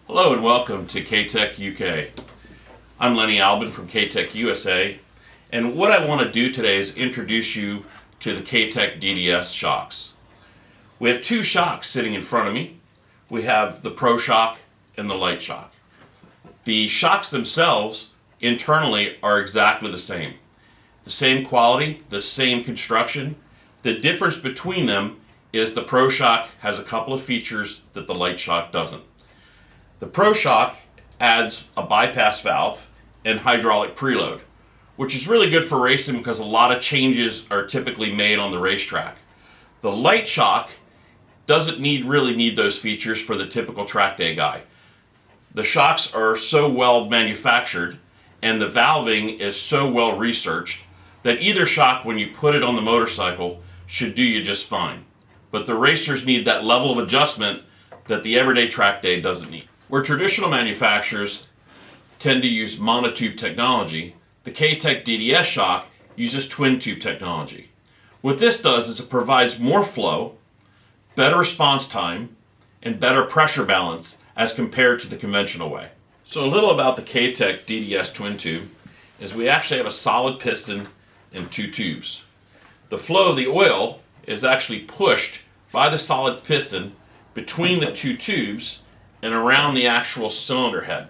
Hello and welcome to K-Tech UK. I'm Lenny Albin from K-Tech USA, and what I want to do today is introduce you to the K-Tech DDS shocks. We have two shocks sitting in front of me. We have the Pro Shock and the Light Shock. The shocks themselves internally are exactly the same. The same quality, the same construction. The difference between them is the Pro Shock has a couple of features that the Light Shock doesn't. The Pro Shock adds a bypass valve and hydraulic preload, which is really good for racing because a lot of changes are typically made on the racetrack. The Light Shock doesn't really need those features for the typical track day guy. The shocks are so well manufactured and the valving is so well researched that either shock, when you put it on the motorcycle, should do you just fine. But the racers need that level of adjustment that the everyday track day doesn't need. Where traditional manufacturers tend to use monotube technology, the K-Tech DDS shock uses twin tube technology. What this does is it provides more flow, better response time, and better pressure balance as compared to the conventional way. So a little about the K-Tech DDS twin tube is we actually have a solid piston and two tubes. The flow of the oil is actually pushed by the solid piston between the two tubes and around the actual cylinder head.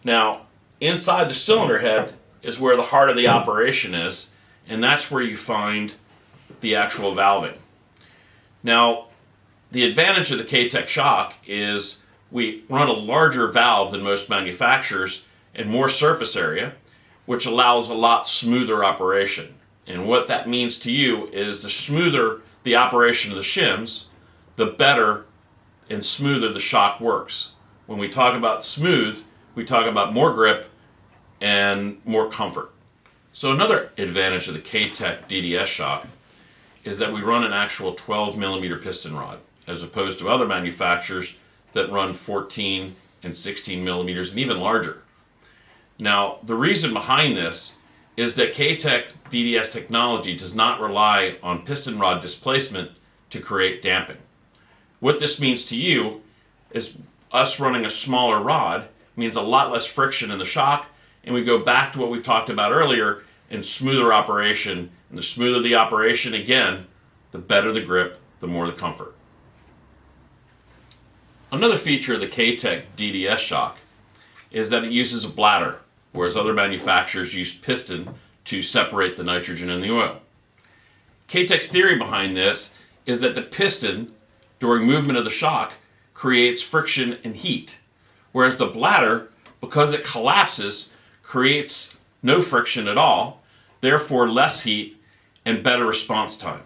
Now, inside the cylinder head is where the heart of the operation is, and that's where you find the actual valving. Now, the advantage of the K-Tech shock is we run a larger valve than most manufacturers and more surface area, which allows a lot smoother operation. And what that means to you is the smoother the operation of the shims, the better and smoother the shock works. When we talk about smooth, we talk about more grip and more comfort. So another advantage of the K-Tech DDS shock is that we run an actual 12 millimeter piston rod, as opposed to other manufacturers that run 14 and 16 millimeters and even larger. Now, the reason behind this is that K-Tech DDS technology does not rely on piston rod displacement to create damping. What this means to you is us running a smaller rod means a lot less friction in the shock, and we go back to what we've talked about earlier in smoother operation. And the smoother the operation, again, the better the grip, the more the comfort. Another feature of the K-Tech DDS shock is that it uses a bladder, whereas other manufacturers use piston to separate the nitrogen and the oil. K-Tech's theory behind this is that the piston, during movement of the shock, creates friction and heat, whereas the bladder, because it collapses, creates no friction at all, therefore less heat and better response time.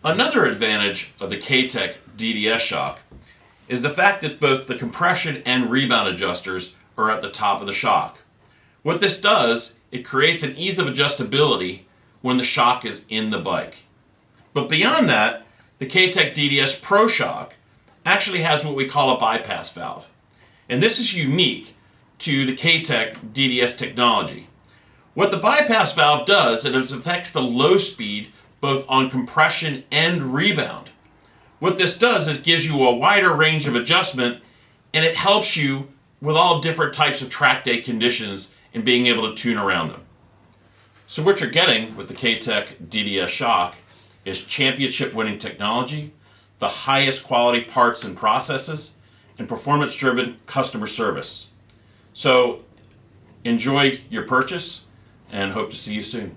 Another advantage of the K-Tech DDS shock is the fact that both the compression and rebound adjusters are at the top of the shock. What this does, it creates an ease of adjustability when the shock is in the bike. But beyond that, the K-Tech DDS Pro Shock actually has what we call a bypass valve. And this is unique to the K-Tech DDS technology. What the bypass valve does is it affects the low speed both on compression and rebound. What this does is gives you a wider range of adjustment, and it helps you with all different types of track day conditions and being able to tune around them. So what you're getting with the K-Tech DDS shock is championship winning technology, the highest quality parts and processes, and performance driven customer service. So enjoy your purchase and hope to see you soon.